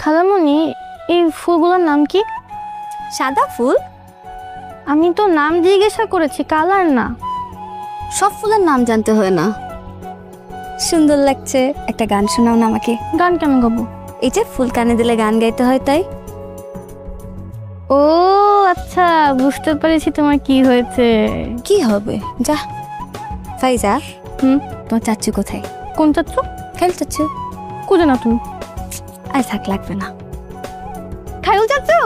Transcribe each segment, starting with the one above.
খালামণি, এই ফুলগুলোর নাম কি? সাদা ফুল? আমি তো নাম জিজ্ঞাসা করেছি, কালার না। সব ফুলের নাম জানতে হয় না। সুন্দর লাগছে, একটা গান শোনাও না আমাকে। গান কেন গাবো? এই যে ফুল কানে দিলে গান গাইতে হয় তাই। ও আচ্ছা, বুঝতে পেরেছি তোমার কি হয়েছে। কি হবে? যা ফাইজা, তোমার চাচ্চু কোথায়? কোন চাচ্ছু? খাইল চাচ্চু। কোজে না তুমি? আর থাক, লাগবে না। খাইল চাচ্ছু?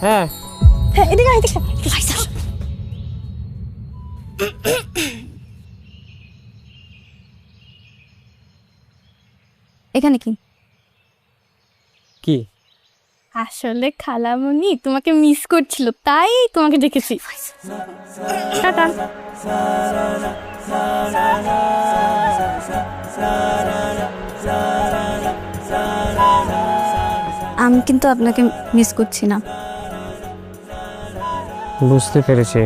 হ্যাঁ হ্যাঁ, এদিকে আয়, এদিকে আয়। ফাইজা, এখানে কি? কি? আসলে খালামণি তোমাকে মিস করছিল, তাই তোমাকে দেখেছি। টাটা। আমি কিন্তু আপনাকে মিস করছি না। বুঝতে পেরেছি।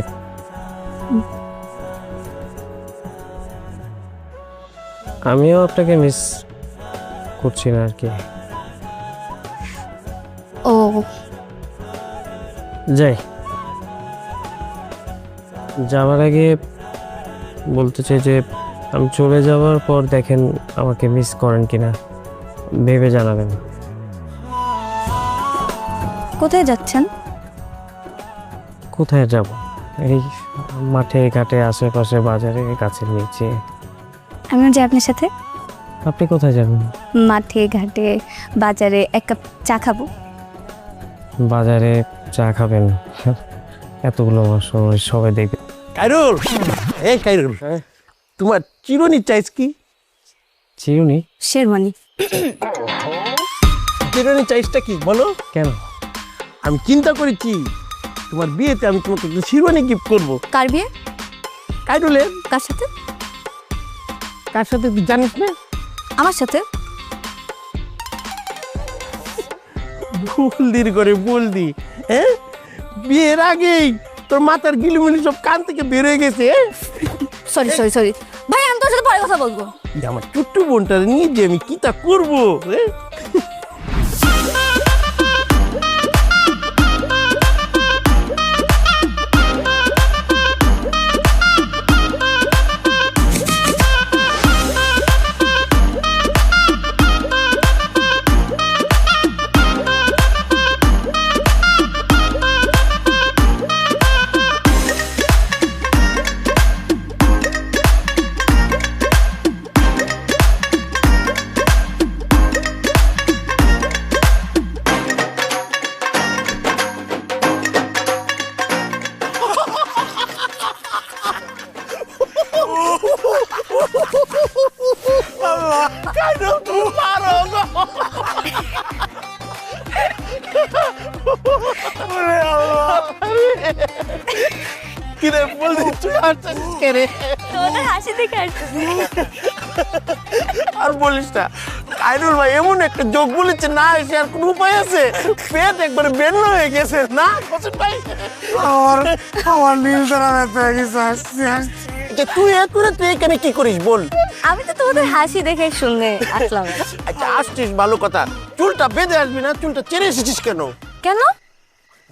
আমিও আপনাকে মিস করছি না আর কি। ও যাই, যাওয়ার আগে বলতে চাই যে আমি চলে যাওয়ার পর দেখেন আমাকে মিস করেন কিনা, ভেবে জানাবেন। কোথায় যাচ্ছেন? কোথায় যাব? এই মাঠে ঘাটে, আশেপাশে, বাজারে, গাছের নিচে। আমিও যাই আপনার সাথে। আপনি কোথায় যাবেন? মাঠে ঘাটে বাজারে এক কাপ চা খাবো। বাজারে চা খাবেন? এতগুলো সময় সবাই দেখবে। কাইরুল, এই কাইরুল, তোমার চিরুনি চাইস কি? চিরুনি? শেরওয়ানি। চিরুনি চাইসটা কি বলো? কেন? আমি চিন্তা করেছি তোমার বিয়েতে আমি তোমাকে একটা চিরুনি গিফট করবো। কার বিয়ে? কাইরুলের। কার সাথে? কার সাথে তুই জানিস না? আমার সাথে। বলদির করে বলদি, হ্যাঁ? বিয়ের আগেই তোর মাথার গিলিমিলি সব কান থেকে বের হয়ে গেছে। সরি সরি সরি ভাই, আমি তোর সাথে পরে কথা বলবো। আমার টুট্টু বোনটা নিয়ে যে আমি কি তা করবো, হ্যাঁ? কিরে বলদি, তুই হাসছিস কে রে? তোদের হাসি দেখে আসতেছি। আর বলিস না, কাইরুল ভাই এমন একটা যোগ বলেছে, না এসে আর কোনো উপায় আছে? পেট একবারে বেন্ন হয়ে গেছে না হোসেন ভাই? আমার নীল দ্বারা ব্যথা হয়ে গেছে, হাসছি হাসছি। যে তুই তুই এখানে কি করিস বল? আমি তো তোমাদের হাসি দেখে শুনে আসলাম। আচ্ছা আসছিস ভালো কথা, চুলটা বেঁধে আসবি না, চুলটা চেড়ে এসেছিস কেন? কেন?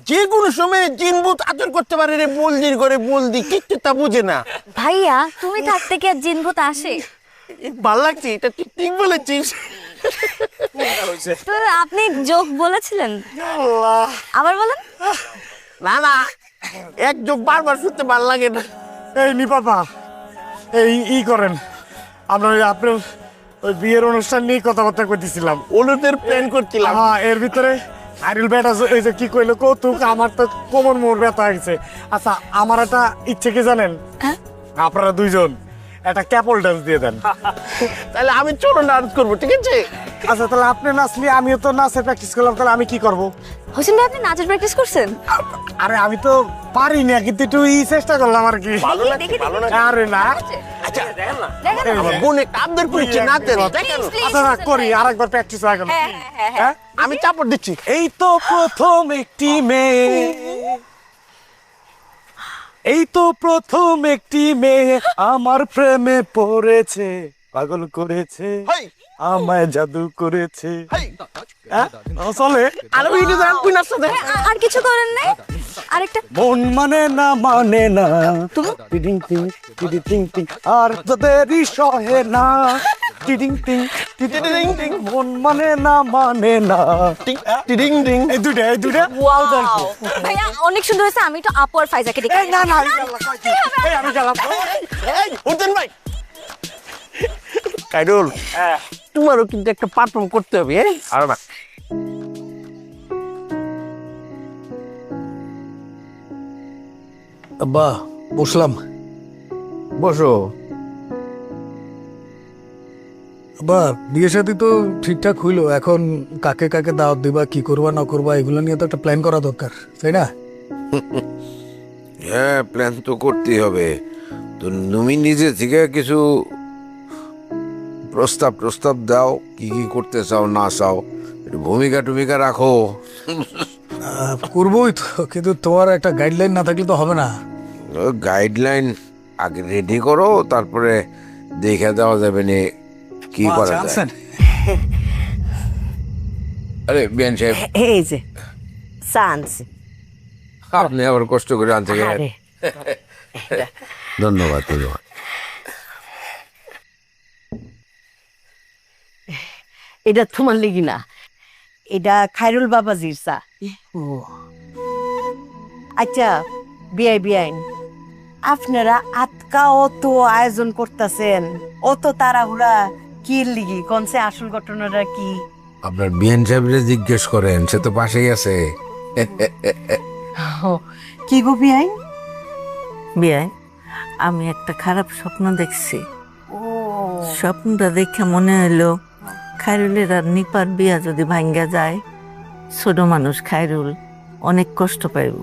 যে কোনো সময় জিনভূত আচর করতে পারে রে, বলদির করে বলদি কিচ্ছু তা বুঝে না। ভাইয়া, তুমি থাকতে কি আর জিনভূত আসে? ভাল লাগছে, এটা তুই ঠিক বলেছিস। তো আপনি যোগ বলেছিলেন, আবার বলেন। না না, এক যোগ বারবার শুনতে ভাল লাগে না। এই নিপাপা, এই করেন, আমরা ওই আপনার ওই বিয়ের অনুষ্ঠান নিয়ে কথাবার্তা করতেছিলাম। ওলুদের প্ল্যান করছিলাম। হ্যাঁ, এর ভিতরে আইরিল বেটা এই যে কি কইলো কৌতুক, আমার তো কোমর মোর ব্যথা হয়ে গেছে। আচ্ছা, আমার একটা ইচ্ছে কি জানেন? আপনারা দুইজন একটা ক্যাপল ডান্স দিয়ে দেন। তাহলে আমি চলো ডান্স করবো, ঠিক আছে? আচ্ছা, তাহলে আপনি নাচলে আমিও তো নাচের প্র্যাকটিস করলাম, তাহলে আমি কি করব? হোসেন ভাই, আপনি নাচের প্র্যাকটিস করছেন? আরে আমি তো পারি না, কিন্তু একটু চেষ্টা করলাম আর কি। ভালো লাগছে, ভালো লাগছে। আরে না, আচ্ছা দেখেন না, দেখেন না। আমার বোন একটা আবদার করেছে নাচের, দেখেন। Please, আচ্ছা না, হোসেন করি ভাই। আরেকবার প্র্যাকটিস হয়ে গেল। হ্যাঁ, হ্যাঁ, হ্যাঁ। আমি চাপড় দিচ্ছি। এই তো প্রথম একটি মেয়ে, এই তো প্রথম একটি মেয়ে আমার প্রেমে পড়েছে। পাগল করেছে হাই আমায় জাদু করেছে হাই চলে আর ওই যে তুই নাচতে দে আর কিছু করেন নাই? আরেকটা মন মানে না টিডিং টিং টিডি টিং টিং আর তোদেরই সহে না টিডিং টিং টিডিং টিং মন মানে না টিং টিডিং টিং এই দুইটা ওয়াও ভাইয়া অনেক সুন্দর হয়েছে। আমি তো আপু আর ফাইজাকে দেখি। এই না না এই আমি গেলাম এই উঠেন ভাই খাইরুল তোমারও কিন্তু একটা পারফর্ম করতে হবে আর না আব্বা বসলাম। বসো আব্বা বিয়ে শাদী তো ঠিকঠাক হইলো, এখন কাকে কাকে দাওয়াত দিবা, কি করবা না করবা এগুলো নিয়ে তো একটা প্ল্যান করা দরকার, তাই না? হ্যাঁ, প্ল্যান তো করতেই হবে। তো তুমি নিজে থেকে কিছু প্রস্তাব দাও, কি কি করতে চাও না চাও, একটু ভূমিকা রাখো। করবোই তো, কিন্তু তোমার একটা গাইডলাইন না থাকলে তো হবে না। গাইডলাইন আগে রেডি করো, তারপরে দেখে দেওয়া যাবে না কি করা যায়। আছেন? আরে বিয়ান সাহেব, এই যে চান্স আপনি আবার কষ্ট করে আনতে গেলেন। ধন্যবাদ। এটা তোমার লেগি না, এটা খায়রুল বাবাজির চা। আচ্ছা বিয়াইন, আপনারা আতকা অত আয়োজন করতেছেন, অত তাড়াহুড়া কি লিগি? কনসে আসল ঘটনাটা কি? আপনার বিয়ান সাহেবরে জিজ্ঞেস করেন, সে তো পাশেই আছে। কি গো বিয়াইন? বিয়াইন, আমি একটা খারাপ স্বপ্ন দেখছি। স্বপ্নটা দেখে মনে হইলো খায়রুলের আর নিপার বিয়া যদি ভাঙ্গা যায়, ছোট মানুষ খায়রুল অনেক কষ্ট পাইব।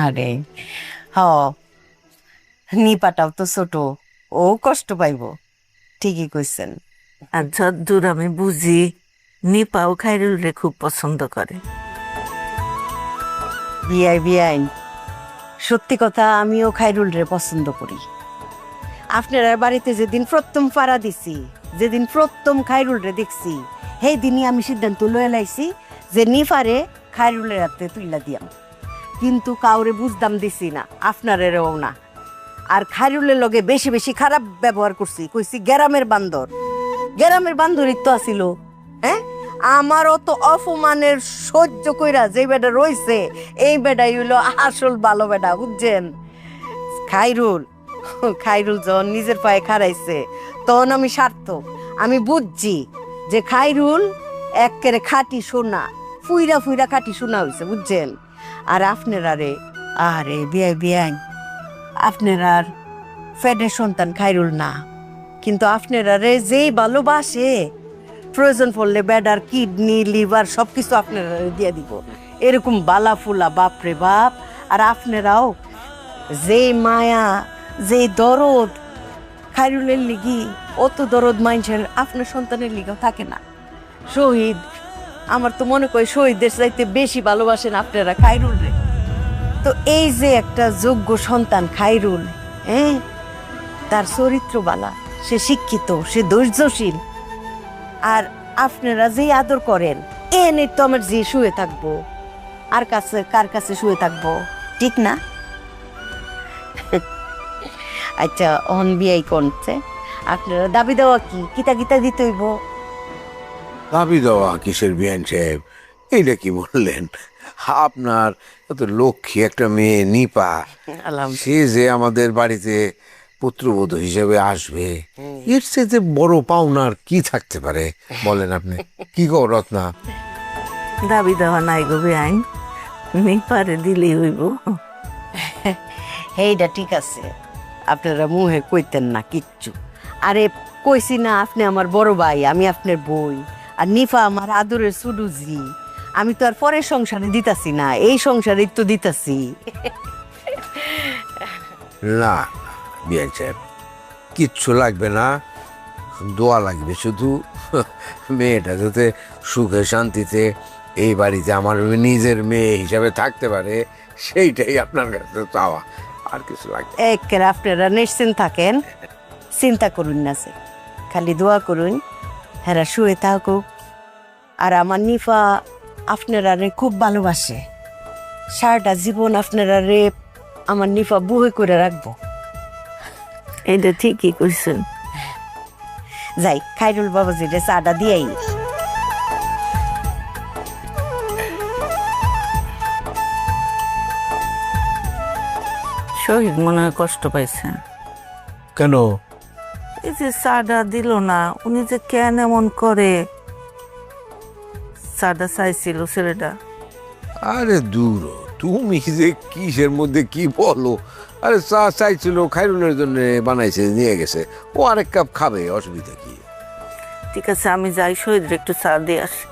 আরে হ, নিপাটাও তো ছোট, ও কষ্ট পাইব, ঠিকই কইছেন। আর যদ্দূর আমি বুঝি, নিপাও খায়রুল রে খুব পছন্দ করে। বিয়াইন, সত্যি কথা, আমিও খায়রুল রে পছন্দ করি। আপনার বাড়িতে যেদিন প্রথম পাড়া দিছি, যেদিন প্রথম খায়রুল রে দেখছি, সেই দিনই আমি সিদ্ধান্ত লয়ে লাইছি যে নিফারে খায়রুলের হাতে তুইলা দিয়াম। কিন্তু কাউরে বুঝদাম দিছি না, আপনারেও না। আর খায়রুলের লগে বেশি বেশি খারাপ ব্যবহার করছি, কইছি গ্রামের বান্দরই তো আসিল। হ্যাঁ, আমার অত অপমানের সহ্য কইরা যে বেটা রইছে, এই বেটাই হইলো আসল ভালো বেটা, বুঝছেন? খায়রুল যখন নিজের পায়ে খাড়াইছে, তখন আমি সার্থক। আমি বুঝছি যে খায়রুল একেবারে খাঁটি সোনা, ফুইরা খাঁটি সোনা হয়েছে, বুঝছেন? আর আপনারা রে, আরে বিয়াই, আপনারা আর ফেডের সন্তান খায়রুল না, কিন্তু আপনারা রে যেই ভালোবাসে, প্রয়োজন পড়লে বেডার কিডনি লিভার সবকিছু আপনারা দিয়ে দিব, এরকম বালা ফুলা বাপরে বাপ। আর আপনারাও যে মায়া, যে দরদ খায়রুলের লিগি, অত দরদ মানুষের আপনার সন্তানের লিগাও থাকে না। শহীদ, আমার তো মনে করি শহীদদের চাইতে বেশি ভালোবাসেন আপনারা খায়রুল রে। তো এই যে একটা যোগ্য সন্তান খায়রুল, হ্যাঁ, তার চরিত্র বালা, সে শিক্ষিত, সে ধৈর্যশীল। আর আপনারা যে আদর করেন, এনে তো আমার যে শুয়ে থাকবো, আর কার কাছে শুয়ে থাকবো, ঠিক না? আচ্ছা, অন বিয়াই করছে, আপনারা দাবি দেওয়া কি কিতা দিতে হইব? দাবি দেওয়া কিসের বিয়ান সাহেব, এইটা কি বললেন? আপনার এত লক্ষ্মী একটা মেয়ে নিপা, সে যে আমাদের বাড়িতে পুত্রবধূ হিসেবে আসবে, এর চেয়ে যে বড় পাওনার কি থাকতে পারে বলেন আপনি? কি গো রত্না? দাবি দেওয়া নাই গো বেআইন, নিপারে দিলেই হইব। এইটা ঠিক আছে, আপনারা মুহে কইতেন না কিচ্ছু। আরে কইছি না, আপনি আমার বড় ভাই, আমি আপনার বই, আর নিফা আমার আদরের সুডুজি। আমি তো আর পরের সংসারে দিতাছি না, এই সংসারে তো দিতাছি। না বিয়ান সাহেব, কিচ্ছু লাগবে না, দোয়া লাগবে শুধু। মেয়েটা যাতে সুখে শান্তিতে এই বাড়িতে আমার নিজের মেয়ে হিসাবে থাকতে পারে, সেইটাই আপনার কাছে চাওয়া, আর কিছু লাগবে। একের আপনারা নিশ্চিন্ত থাকেন, চিন্তা করুন না যে খালি দোয়া করুন হেরা শুয়ে থাকুক। আর আমার নিফা আপনারা রে খুব ভালোবাসে, সারাটা জীবন আপনারা রে আমার নিফা বুহে করে রাখবো। এটা ঠিকই করছেন। যাই খাইরুল বাবাজিরে চাটা দিয়াই। শহীদ মনে হয় কষ্ট পাইছে। কেন? এই যে চাটা দিল না, উনি যে কেন এমন করে? চাটা চাইছিল ছেলেটা। আরে দূর হ, তুমি যে কিসের মধ্যে কি বলো? আরে চা চাইছিল, খাইরুলের জন্য বানাইছে, নিয়ে গেছে, ও আরেক কাপ খাবে, অসুবিধা কি? ঠিক আছে, আমি যাই শহীদের একটু চা দিয়ে আসি।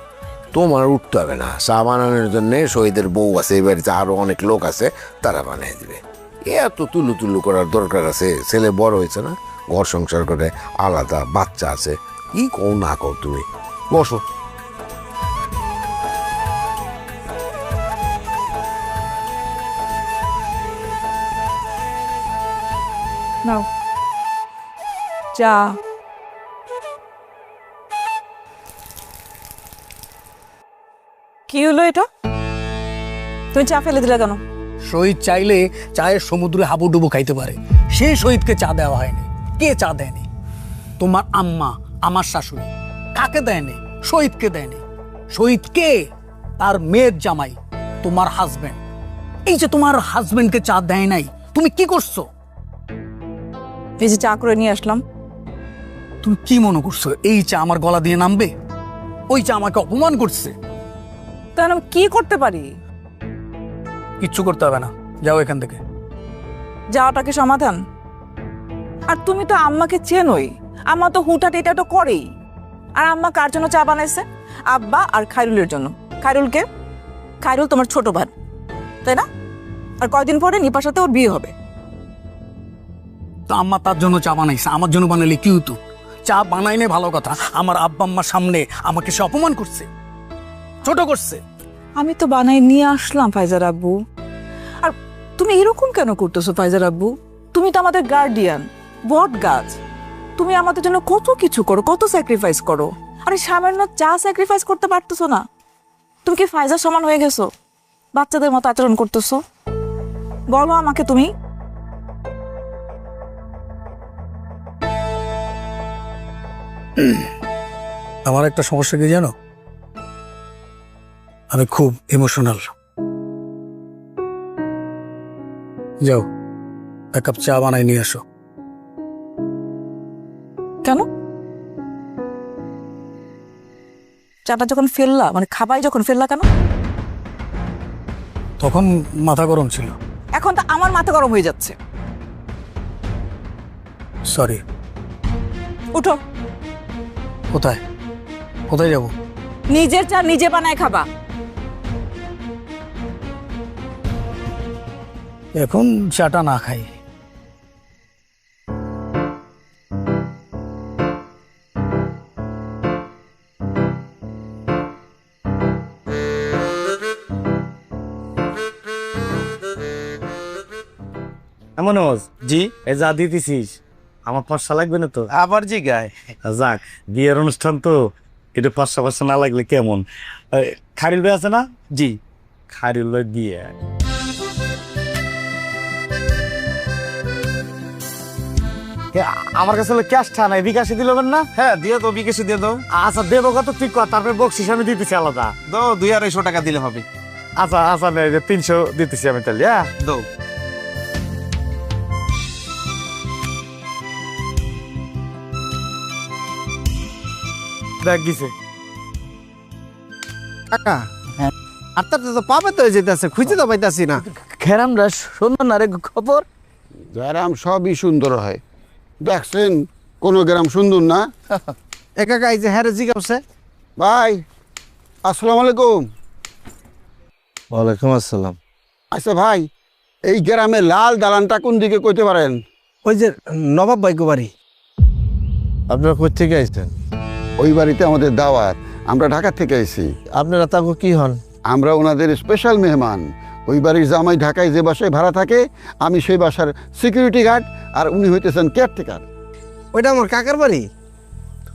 তোমার উঠতে হবে না, চা বানানোর জন্য শহীদের বউ আছে, এই বাড়িতে আরো অনেক লোক আছে, তারা বানিয়ে দিবে। এত তুলু তুলু করার দরকার আছে? ছেলে বড় হয়েছে না, ঘর সংসার করে, আলাদা বাচ্চা আছে, কি কও না কও, তুমি বসো। নাও চা। কি হলো এটা? তুমি চা ফেলে দিলে কেন? শহীদ চাইলে চায়ের সমুদ্রে হাবুডুবু খাইতে পারে, সেই শহীদকে চা দেওয়া হয়নি। কে চা দেয়নি? তোমার আম্মা, আমার শাশুড়ি। কাকে দেয়নি? শহীদকে দেয়নি। শহীদ কে? তার মেয়ের জামাই, তোমার হাজবেন্ড। এই যে তোমার হাজবেন্ডকে চা দেয় নাই, তুমি কি করছো? এই যে চা করে নিয়ে আসলাম। তুমি কি মনে করছো এই চা আমার গলা দিয়ে নামবে? ওই চা আমাকে অপমান করছে। তাহলে আমি কি করতে পারি? কিচ্ছু করতে হবে না, যাও এখান থেকে। যাওয়াটাকে সমাধান? আর তুমি তো আম্মাকে চেনোই, আম্মা তো হুটাট এটা তো করেই। আর আম্মা কার জন্য চা বানাইছে? আব্বা আর খাইরুলের জন্য। খাইরুলকে? খাইরুল তোমার ছোট ভাই, তাই না? আর কয়দিন পরে নিপার সাথে ওর বিয়ে হবে। তো আম্মা তার জন্য চা বানাইছে, আমার জন্য বানাইলে কি হতো? চা বানাইনে ভালো কথা, আমার আব্বা আম্মার সামনে আমাকে সে অপমান করছে, ছোট করছে। আমি তো বানাই নিয়ে আসলাম ফাইজার আব্বু। আর তুমি এরকম কেন করতেছো ফাইজার আব্বু? তুমি তো আমাদের গার্ডিয়ান, বট গাছ। তুমি আমাদের জন্য কত কিছু করো, কত স্যাক্রিফাইস করো। আরে সামান্য চা স্যাক্রিফাইস করতে পারতেছো না? তুমি কি ফাইজার সমান হয়ে গেছো? বাচ্চাদের মতো আচরণ করতেছো? বলো আমাকে তুমি। আমার একটা সমস্যা কি জানো? আমি খুব ইমোশনাল। যাও এক কাপ চা বানাই নিয়ে আসো। কেন? চাটা যখন ফেললা, মানে খাবাই যখন ফেললা, কেন? তখন মাথা গরম ছিল। এখন তো আমার মাথা গরম হয়ে যাচ্ছে। সরি। উঠো। কোথায় কোথায় যাব? নিজের চা নিজে বানায় খাবা। এখন চাটা না খাই। মনোজ জি, এই যা দিতেছিস আমার পাঁচশা লাগবে না তো? আবার জি গায়। যাক, বিয়ের অনুষ্ঠান তো, একটু পাঁচশা না লাগলে কেমন? খারিল ভাই আছে না? জি। খারিল ভাই দিয়ে আমার কাছে ক্যাশ টা নাই, বিকাশে দিল না? হ্যাঁ দিয়ে দাও, বিকেশে দিয়ে দাও। আচ্ছা দেবো, কত ঠিক কর, তারপরে বকশিস আমি দিতেছি আলাদা। দাও 200-250 টাকা দিলে হবে। আচ্ছা আচ্ছা, 300 দিতেছি আমি তাহলে। হ্যাঁ দাও। দেখ গেছে কাকা আর তার তো পাবে তো যেতেছে, খুঁজে তো পাইতাছি না। খেরামরা সুন্দর না রে খবর? গ্রাম সবই সুন্দর হয়, দেখছেন কোনো গ্রাম সুন্দর না? কাকা এই যে হ্যাঁ জিজ্ঞাসা। ভাই আসসালামু আলাইকুম। ওয়ালাইকুম আসসালাম। আচ্ছা ভাই, এই গ্রামে লাল দালানটা কোন দিকে কইতে পারেন? ওই যে নবাব ভাইগো বাড়ি। আপনারা কোথা থেকে আসছেন? ওই বাড়িতে আমাদের দাওয়াত, আমরা ঢাকা থেকে আইছি। আপনারা তাকে কি হন? আমরা ওনাদের স্পেশাল মেহমান। ওই বাড়ির জামাই ঢাকায় যে বাসায় ভাড়া থাকে, আমি সেই বাসার সিকিউরিটি গার্ড, আর উনি হইতেছেন কেয়ারটেকার। ওইটা আমার কাকার বাড়ি।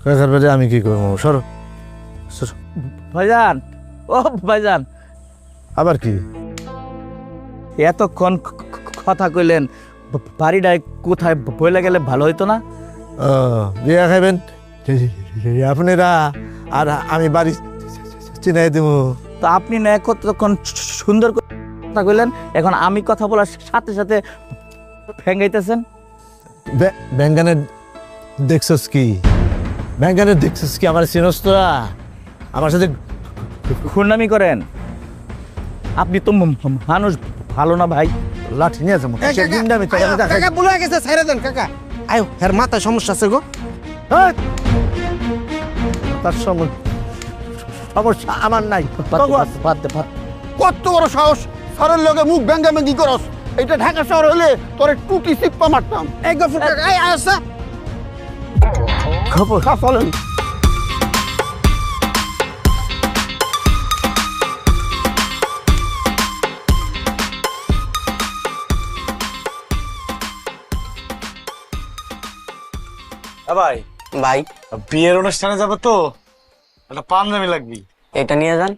কাকার বাড়ি আমি কি করবো? সরো সরো। ভাইজান, ও ভাইজান, আবার কি? এতক্ষণ কথা কইলেন, বাড়িটায় কোথায় বইলে গেলে ভালো হইতো না? বিয়া খাইবেন আপনারা, আর আমি বাড়ি চিনাই দেব। তো আপনি না কতক্ষণ সুন্দর কথা কইলেন, এখন আমি কথা বলার সাথে সাথে ফেঙ্গাইতেছেন। ব্যাঙ্গানের দেখছস কি? ব্যাঙ্গানের দেখছস কি? আমার চিনস তোরা? আমার সাথে খুননামি করেন? আপনি তো মানুষ ভালো না ভাই। লাঠি নিয়ে যাবো। কাকা বলে গেছে, ছেড়ে দেন কাকা। আয়ো, এর মাথায় সমস্যা আছে গো। তার সমস্যা আমার নাই। কত বড় সাহস, শহরের লোকে মুখ ব্যাঙ্গা ব্যাঙ্গি করস। এটা ঢাকা শহর হলে তোরে টুটি সিপ্পা মারতাম। এই গফুর কাকা, এই আসা খবর চলেন। ভাই ভাই বিয়ের অনুষ্ঠানে যাবো তো, একটা পাঞ্জাবি লাগবে। এটা নিয়ে যান।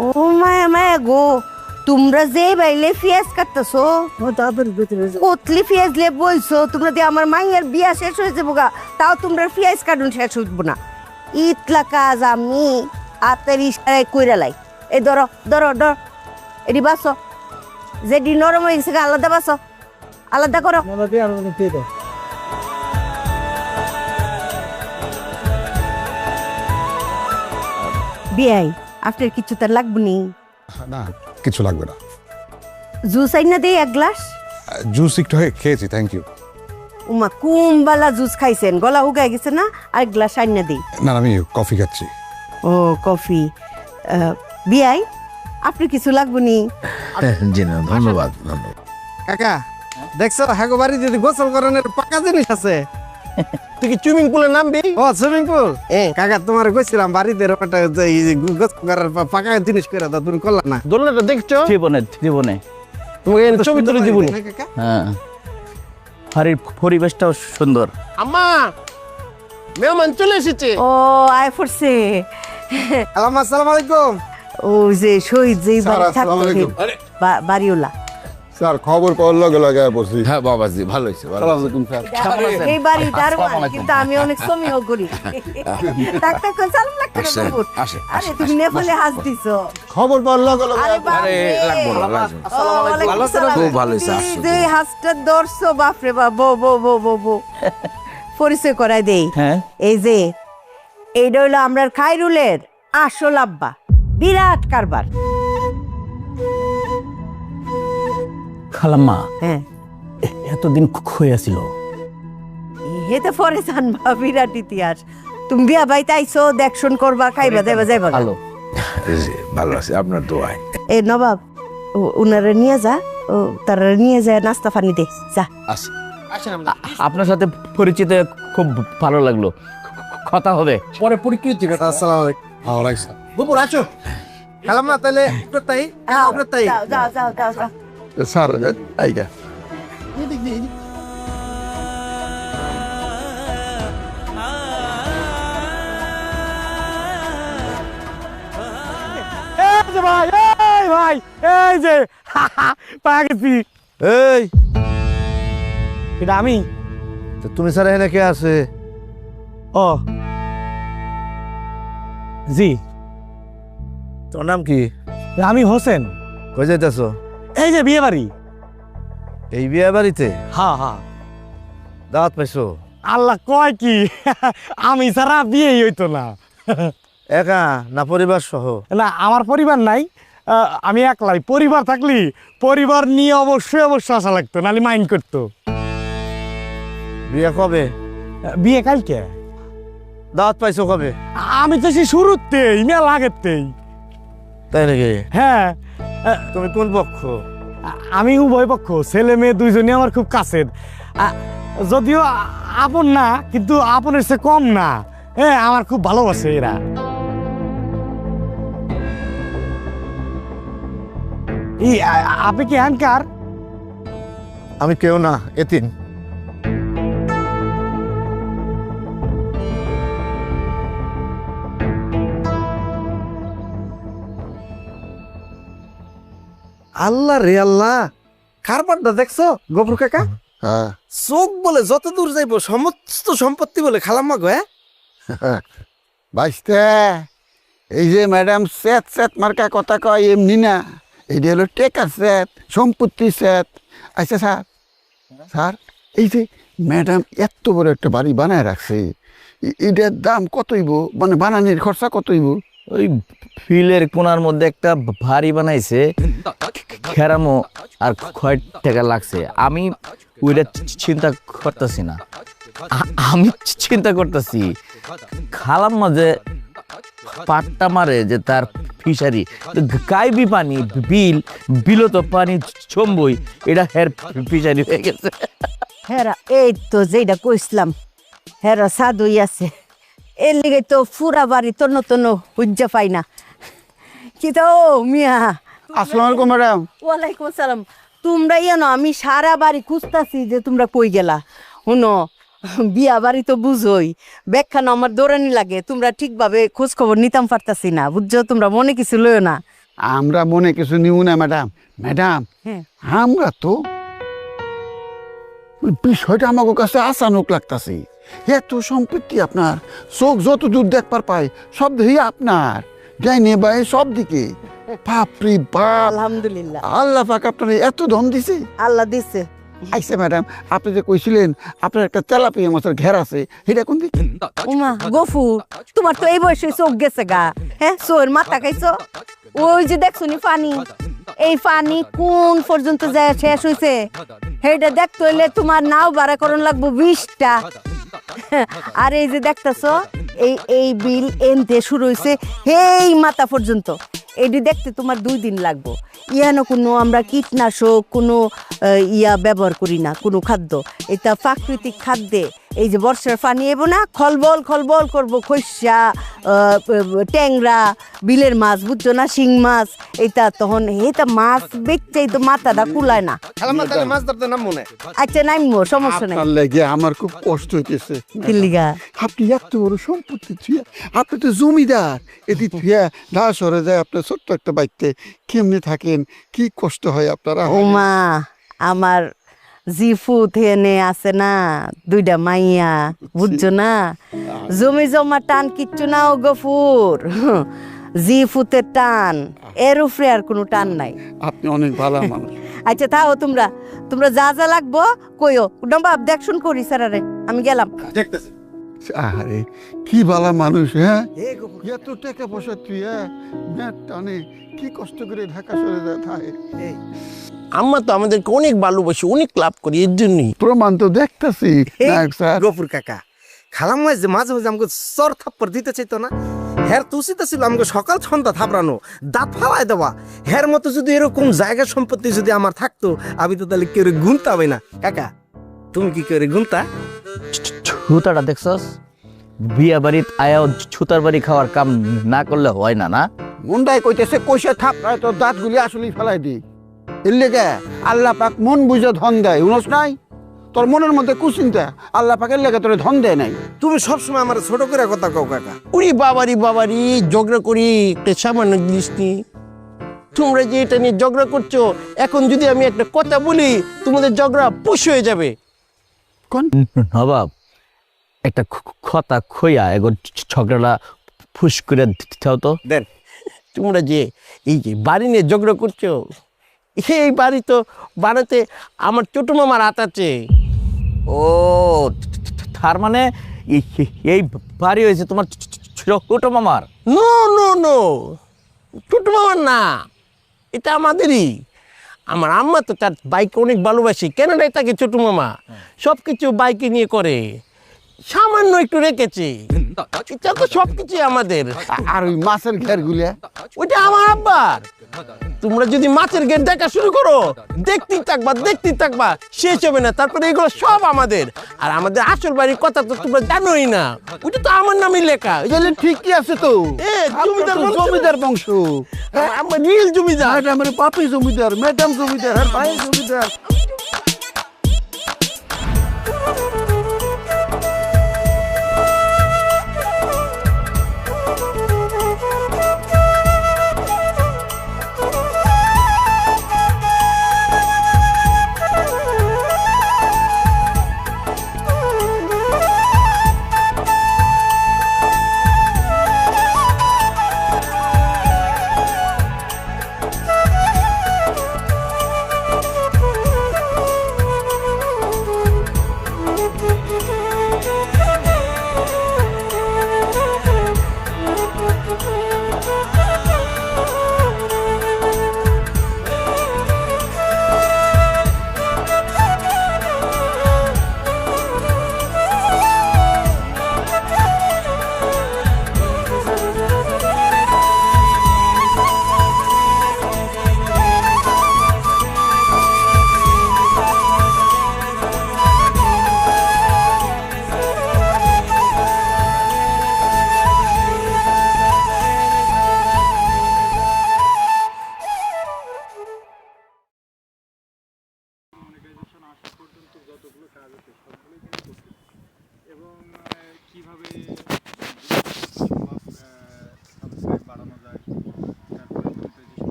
ও মায়া মায়া গো, তোমরা যে বাইলে পেঁয়াজ কাটতেছো, কতলি পেঁয়াজ লে বলছো তোমরা দিয়ে আমার মাইয়ের বিয়া শেষ হয়ে যাবো গা, তাও তোমরা পেঁয়াজ কাটুন শেষ হইব না। ইতলা কাজ আমি হাতের ইশারায় কইরা লাই। এই ধরো ধরো ধর, এটি বাসো, যেটি নরম হয়ে গেছে আলাদা বাসো, আলাদা করো। বিয়াই আপনার কিছু তার লাগবে নি? না, কিছু লাগবে না। জুস আইনা দেই এক গ্লাস। জুস একটু খেয়েছি, থ্যাংক ইউ। উমা কুমবালা জুস খাইছেন, গলা উগাই গেছে না? আর গ্লাস আইনা দেই। না, আমি কফি খাচ্ছি। ও কফি। বিয়াই আপনি কিছু লাগবে নি? জি না, ধন্যবাদ ধন্যবাদ। কাকা দেখছো, হাগো বাড়ি যদি গোসল করানোর পাকা জিনিস আছে। তুই কি সুইমিং পুলে নামবি? ও সুইমিং পুল। কাকা তোমার কইছিলাম বাড়িতে একটা গোসল করার পাকা জিনিস করে দাও, তুমি করলা না। দোলনাটা দেখছো? জীবনে জীবনে তোমাকে ছবি তুলে দিব। হ্যাঁ, বাড়ির পরিবেশটাও সুন্দর। আম্মা, মেহমান চলে এসেছে। ও আয় পড়ছে। আসসালামু আলাইকুম। ও যে শহীদ যে বাড়ি থাকতো, বাড়িওলা। স্যার খবর পাওয়ার লগে লগে বসি। হ্যাঁ বাবাজি, ভালো হয়েছে। এই বাড়ি দারোয়ান, কিন্তু আমি অনেক সমীহ করি। ডাক্তার কই সালাম লাগতে বাবু। আরে তুমি নেপালে হাস দিছো। খবর পাওয়ার লগে লগে। আরে লাগবো না, লাগবো। আসসালামু আলাইকুম। খুব ভালো হয়েছে, আসছো। যে হাসটা দর্শো, বাপ রে বাপ, বো বো বো বো বো। পরিচয় করাই দেই। হ্যাঁ, এই যে এইটা হইলো আমরার খাইরুলের আসল আব্বা, বিরাট কারবার। খালাম্মা, হ্যাঁ এতদিন হয়ে ছিল। হেতে পরে জানবা, বিরাট ইতিহাস। তুমি বিয়া বাড়িতে আইছো, দেখশন করবা, খাইবা যাইবা যাইবা। ভালো ভালো আছে আপনার দোয়ায়। এ নবাব, উনারা নিয়ে যা, ও তারা নিয়ে যায় নাস্তা পানি দে যা। আপনার সাথে পরিচিত খুব ভালো লাগলো, কথা হবে পরে পরিচিত কথা। আসসালামু আলাইকুম। বুবুর আছো? কালাম না তাহলে তাই আপনার তাই। যাও যাও যাও যাও যাও। স্যার আইগা ভাই, এই ভাই, এই যে পাওয়া গেছি। এই এটা আমি। তুমি স্যার এখানে কে আছে? ও জি। তোর নাম কি? আমি হোসেন। কই যাইতেছো? এই যে বিয়ে বাড়ি। এই বিয়ে বাড়িতে? হ্যাঁ হ্যাঁ। দাওয়াত পাইছো? আল্লাহ কয় কি, আমি ছাড়া বিয়েই হইতো না। একা না পরিবার সহ? না, আমার পরিবার নাই, আমি একলাই। পরিবার থাকলি পরিবার নিয়ে অবশ্যই আসা লাগতো, নাহলে মাইন্ড করতো। বিয়ে কবে? বিয়ে কালকে। দাওয়াত পাইছো কবে? আমি তো সেই শুরুতেই, মেলা আগেরতেই। তাই নাকি? হ্যাঁ। তুমি কোন পক্ষ? আমি উভয় পক্ষ, ছেলে মেয়ে দুইজনই আমার খুব কাছের। যদিও আপন না, কিন্তু আপনের চেয়ে কম না। হ্যাঁ, আমার খুব ভালোবাসে এরা। আপনি কি হ্যানকার? আমি কেউ না, এতিম। আল্লাহ রে আল্লাহ, কারবারটা দেখছো গফুর কাকা? হ্যাঁ চোখ বলে যত দূর যাইব সমস্ত সম্পত্তি বলে খালাম্মা গো। বাইসতে এই যে ম্যাডাম সেট সেট মার্কা কথা কয় এমনি না, এইটা হলো টেকার সেট, সম্পত্তি সেট। আচ্ছা স্যার, স্যার এই যে ম্যাডাম এত বড় একটা বাড়ি বানায় রাখছে, এটার দাম কত হইব? মানে বানানোর খরচা কত হইব? ওই ফিলের কোনার মধ্যে একটা ভারী বানাইছে, খেরামো আর কয় টাকা লাগছে। আমি ওইটা চিন্তা করতেছি না, আমি চিন্তা করতেছি খালাম্মা যে পাট্টা মারে যে তার ফিশারি, গাইবি পানি বিল বিলত পানি চম্বই, এটা হের ফিশারি হয়ে গেছে। হেরা এই তো যেটা কইছিলাম, হেরা সাধুই আছে, এর লিগে তো ফুরা বাড়ি তন্ন তন্ন হুজ্জা পাই না। কি তো মিয়া, আসসালামু আলাইকুম ম্যাডাম। ওয়ালাইকুম আসসালাম। তোমরা জানো আমি সারা বাড়ি খুঁজতাছি যে তোমরা কই গেলা। শুনো, বিয়া বাড়ি তো বুঝোই, ব্যাখ্যানো আমার দৌড়ানি লাগে, তোমরা ঠিকভাবে খোঁজ খবর নিতাম পারতাছি না, বুঝছো? তোমরা মনে কিছু লইও না। আমরা মনে কিছু নিব না ম্যাডাম। ম্যাডাম আমরা তো বিষয়টা আমার কাছে আসানক লাগতাছে। এত সম্পত্তি আপনার, চোখ যত দূর দেখবার পায় সব দেখি আপনার, যাই নে ভাই সব দিকে। বাপরে বাপ, আলহামদুলিল্লাহ, আল্লাহ পাক আপনার এত ধন দিছে। আল্লাহ দিছে। আইসা ম্যাডাম, আপনি যে কইছিলেন আপনার একটা তেলাপিয়া মাছের ঘের আছে, এটা কোন দিকে? উমা গফু, তোমার তো এই বয়সে চোখ গেছে গা। হ্যাঁ, চোর মাথা খাইছো? ওই যে দেখছো নি পানি, এই পানি কোন পর্যন্ত যায় শেষ হইছে, সেইটা দেখতে হইলে তোমার নাও ভাড়া করণ লাগবো 20টা। আর এই যে দেখতেছো এই বিল এনতে শুরু হইছে এই মাথা পর্যন্ত, এটি দেখতে তোমার 2 দিন লাগবো। ইয়ানো কোনো আমরা কীটনাশক কোনো ইয়া ব্যবহার করি না, কোনো খাদ্য। এটা প্রাকৃতিক খাদ্যে এই যে বর্ষার পানি এবো না, খলবল খলবল করবো, খৈসা ট্যাংরা বিলের মাছ, বুঝছো না, শিং মাছ। এটা তখন এটা মাছ বেচছেই তো মাথাটা কুলায় না। মাছ ধরতে নাম মনে। আচ্ছা নাইমো, সমস্যা নাই। আপনার লেগে আমার খুব কষ্ট হইতেছে। দিল্লিগা আপনি এত বড় সম্পত্তি থুয়া, আপনি তো জমিদার, এটি থুয়া ঢা সরে যায় আপনার ছোট্ট একটা বাড়িতে কেমনে থাকেন, কি কষ্ট হয় আপনারা? ওমা, আমার জিফু থেনে আছে না 2টা মাইয়া, বুঝছো না, জমি জমা টান কিচ্ছু না ও গফুর, জিফুতে টান, এর উপরে আর কোনো টান নাই। আপনি অনেক ভালো মানুষ। আচ্ছা তাও তোমরা তোমরা যা যা লাগবো কইও, নবাব দেখশুন করি স্যারারে, আমি গেলাম। দেখতেছি। আরে কি ভালো মানুষ। হ্যাঁ, এত টাকা পয়সা তুই টানে কি কষ্ট করে ঢাকা সরে যায় থাকে। আমরা তো আমাদেরকে অনেক ভালোবাসি, অনেক লাভ করি, এর জন্যই প্রমাণ তো দেখতেছি। গফুর কাকা, খালাম্মা যে মাঝে মাঝে আমাকে চর থাপ্পড় দিতে চাইতো না, হের তো উচিত ছিল আমাকে সকাল সন্ধ্যা থাপড়ানো, দাঁত ফালাই দেওয়া। হের মতো যদি এরকম জায়গা সম্পত্তি যদি আমার থাকতো, আমি তো তাহলে কেউ গুনতামই না। কাকা তুমি কি করে গুনতা? ছুতাটা দেখছস, বিয়া বাড়িত আয়াও ছুতার বাড়ি খাওয়ার কাম না করলে হয় না। না মুন্ডাই কইতেছে কইসে থাপড়ায় তোর দাঁতগুলি আসলেই ফেলাই দি। এর লেগে আল্লাহ পাক মন বুঝে ধন দেয়, উনস নাই? তোর মনের মধ্যে কুচিন্তা, আল্লাহ পাকের লেগে তোর ধন দেয় নাই। তুমি সবসময় আমার ছোট করে কথা কও কাকা। উনি বাবারি বাবারি ঝগড়া করি একটা সামান্য জিনিস নিয়ে। তোমরা যে এটা নিয়ে ঝগড়া করছো, এখন যদি আমি একটা কথা বলি তোমাদের ঝগড়া পুষ হয়ে যাবে। কোন নবাব, একটা কথা খইয়া এগো ঝগড়াটা ফুস করে দিতে তো দেন। তোমরা যে এই যে বাড়ি নিয়ে ঝগড়া করছো, এই বাড়ি তো বানাতে আমার ছোট মামার হাত আছে। ও তার মানে এই বাড়ি হয়েছে তোমার ছোট মামার? নো নো নো, ছোট মামার না, এটা আমাদেরই। আমার আম্মা তো তার বাইক অনেক ভালোবাসি, কেননা তাকে ছোট মামা সব কিছু বাইকে নিয়ে করে, সামান্য একটু রেখেছে। এটা তো সবকিছুই আমাদের। আর ওই মাছের ঘের গুলা ওইটা আমার আব্বার। তোমরা যদি মাছের গেট দেখা শুরু করো, দেখতেই থাকবা, শেষ হবে না। তারপরে এগুলো সব আমাদের। আর আমাদের আসল বাড়ির কথা তো তোমরা জানোই না, ওইটা তো আমার নামে লেখা। ঠিকই আছে তো, জমিদার বংশ, আমার রিয়েল জমিদার। আমার পাপি জমিদার, ম্যাডাম জমিদার, আর ভাই জমিদার।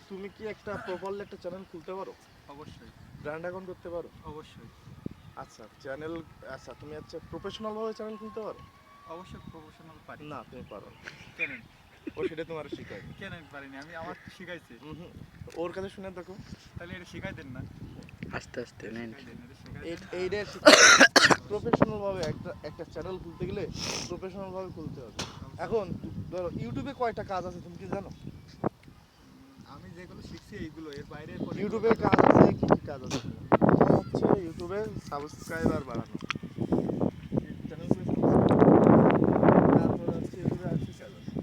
তুমি কি একটা প্রপারলি একটা চ্যানেল খুলতে পারো? অবশ্যই। ব্র্যান্ড অ্যাকাউন্ট করতে পারো? অবশ্যই। আচ্ছা চ্যানেল, আচ্ছা তুমি আচ্ছা প্রফেশনাল ভাবে চ্যানেল খুলতে পারো? অবশ্যই প্রফেশনাল পারি না। তুমি পারো কেন? ও সেটা তোমার শিখাই কেন পারিনি আমি, আমার শিখাইছে। ওর কাছে শুনে দেখো, তাহলে এটা শিখাই দেন না আস্তে আস্তে। নেন এইটা প্রফেশনাল ভাবে একটা চ্যানেল খুলতে গেলে প্রফেশনাল ভাবে খুলতে হবে। এখন ধরো ইউটিউবে কয়টা কাজ আছে তুমি কি জানো? আমি যেগুলো শিখছি এইগুলো, এর বাইরে ইউটিউবে কাজ আছে। কি কি কাজ আছে? হচ্ছে ইউটিউবে সাবস্ক্রাইবার বাড়ানো, চ্যানেল করে তারপর হচ্ছে ইউটিউবে আর কি কাজ আছে?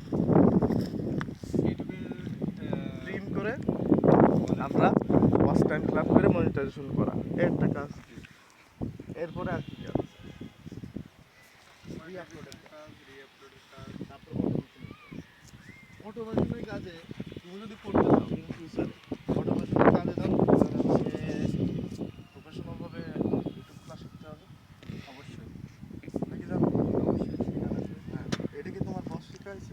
ইউটিউবে স্ট্রিম করে আমরা ওয়াচ টাইম ক্লাব করে মনিটাইজেশন করা, একটা কাজ। এরপরে আর কি কাজ? রি-আপলোডের কাজ, তারপর অটোমেশনের কাজে তুমি যদি করতে চাও ইন ফিউচারে, অটোমেশনের কাজে যাও, প্রফেশনাল ভাবে ইউটিউব ক্লাস শিখতে হবে অবশ্যই। নাকি জানো? হ্যাঁ, এটা কি তোমার বস শিখাইছে?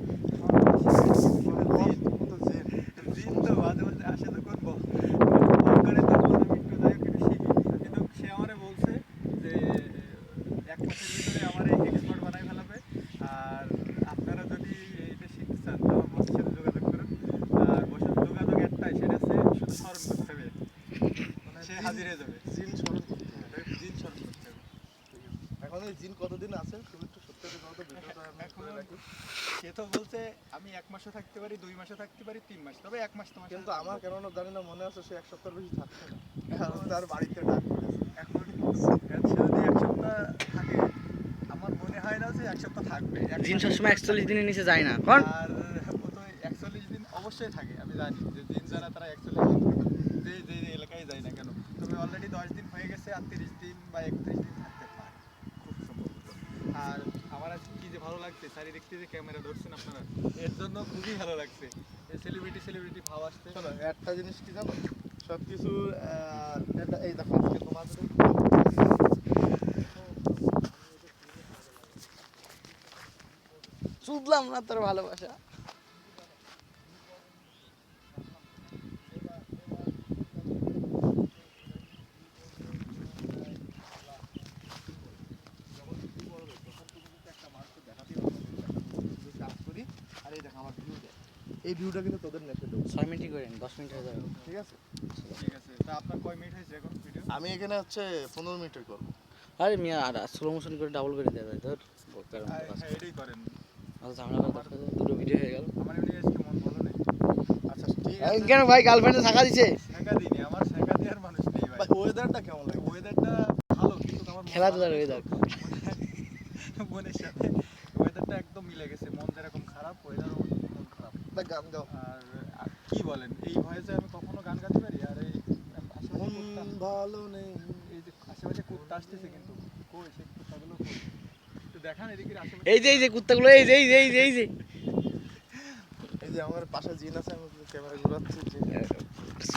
জিন তো মাঝে মাঝে আসে তো করবো করে, তারপর আমি একটু যাই একটু শিখি। কিন্তু সে আমারে বলছে যে 1 মাসের ভিতরে আমার এক্সপার্ট বানাই ফেলাবে। আর আপনারা যদি এইটা শিখতে চান আমার বসের সাথে যোগাযোগ করুন। আর বসের যোগাযোগ একটাই, সেটা হচ্ছে শুধু স্মরণ করতে হবে, মানে সে হাজির হয়ে যাবে। জিন স্মরণ করতে হবে, জিন স্মরণ করতে হবে। এখন এই জিন কতদিন আছে তুমি একটু সত্যি করে দাও তো, ভিডিওটা আমি করে রাখি। সে তো বলছে আমি 1 মাসও থাকতে পারি, 2 মাসও থাকতে পারি, 3 মাস, তবে 1 মাস তোমার। কিন্তু আমার কেন জানি না মনে আছে সে 1 সপ্তাহের বেশি থাকছে না, কারণ তার বাড়িতে ডাক পড়েছে। এখন সে যদি 1 সপ্তাহ থাকে, আমার মনে হয় না যে 1 সপ্তাহ থাকবে। জিন সবসময় 41 দিনের নিচে যায় না। কোন আর ও তো 41 দিন অবশ্যই থাকে, আমি জানি যে জিন যারা তারা 41 দিন থাকে, যে এলাকায় যায় না কেন। তবে অলরেডি 10 দিন হয়ে গেছে, আর 30 দিন বা 31 দিন থাকতে পারে খুব সম্ভবত। আর আমার আজকে কি যে ভালো লাগছে, চারিদিক থেকে ক্যামেরা ধরছেন আপনারা, এর জন্য খুবই ভালো লাগছে। সেলিব্রিটি ভাব আসছে। শোনো একটা জিনিস কি জানো, সব কিছু এই দেখো আজকে তোমাদের শুনলাম না তোর ভালোবাসা। আর এই দেখো আমার ভিউ দেখ, এই ভিউটা কিন্তু তোদের নেটে 6 মিনিট করেন, 10 মিনিট হয়ে যাবে। ঠিক আছে ঠিক আছে। তা আপনার কয় মিনিট হয়েছে এখন ভিডিও? আমি এখানে হচ্ছে 15 মিনিটের করব। আরে মিয়া, আর স্লো মোশন করে ডাবল করে দেয়া যায়। ধর হ্যাঁ এটাই করেন। আচ্ছা ঝামেলা করতে দুটো ভিডিও হয়ে গেল। আমার এমনি আজকে মন ভালো নেই। আচ্ছা ঠিক আছে। কেন ভাই গার্লফ্রেন্ডে থাকা দিছে? শেখা দিইনি, আমার শেখা দেওয়ার মানুষ নেই ভাই। ওয়েদারটা কেমন লাগে? ওয়েদারটা ভালো, কিন্তু আমার খেলাধুলার ওয়েদার মনের সাথে ওয়েদারটা একদম মিলে গেছে। মন যেরকম খারাপ, ওয়েদারও মন খারাপ। গান গাও। আর কি বলেন, এই ভয়েসে আমি কখনো গান গাইতে পারি? আর এই ভালো নেই, এই যে আশেপাশে কুত্তা আসতেছে, কিন্তু কই সেই কুত্তাগুলো কই? একটু দেখান এদিকে আশেপাশে। এই যে কুত্তাগুলো, এই যে এই যে আমার পাশে জিন আছে, আমি ক্যামেরা ঘোরাচ্ছি যে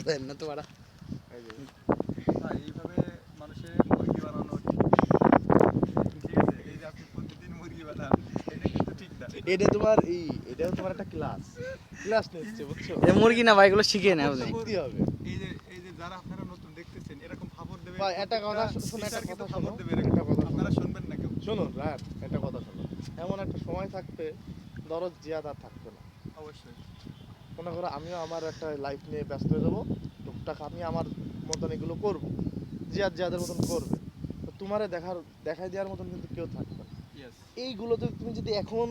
দেন না তো বাড়া। এই যে এইভাবে মানুষের মুরগি বানানো ঠিক আছে? এই যে আপনি প্রতিদিন মুরগি বানান, এটা কিন্তু ঠিক না। এটা তোমার এটাও তোমার একটা ক্লাস নিচ্ছে, বুঝছো? এই মুরগি না ভাই, এগুলো শিখে নাও। শিখতে হবে। এই যে যারা আপনারা নতুন দেখতেছেন, এরকম খবর দেবে ভাই। একটা কথা শুনুন, একটা কথা খবর দেবে, একটা কথা আপনারা শুনবেন না কেউ? শুনুন রাত, একটা কথা শুনুন। এমন একটা সময় থাকবে, দরদ জিয়াদ আর থাকবে না। অবশ্যই মনে করো আমিও আমার একটা লাইফ নিয়ে ব্যস্ত হয়ে যাবো, টুকটাক আমি আমার মতন এগুলো করবো, জিয়াদের মতন করবে। তো তোমারে দেখাই দেওয়ার মতন কিন্তু কেউ থাকবে না। এইগুলো তো তুমি যদি এখন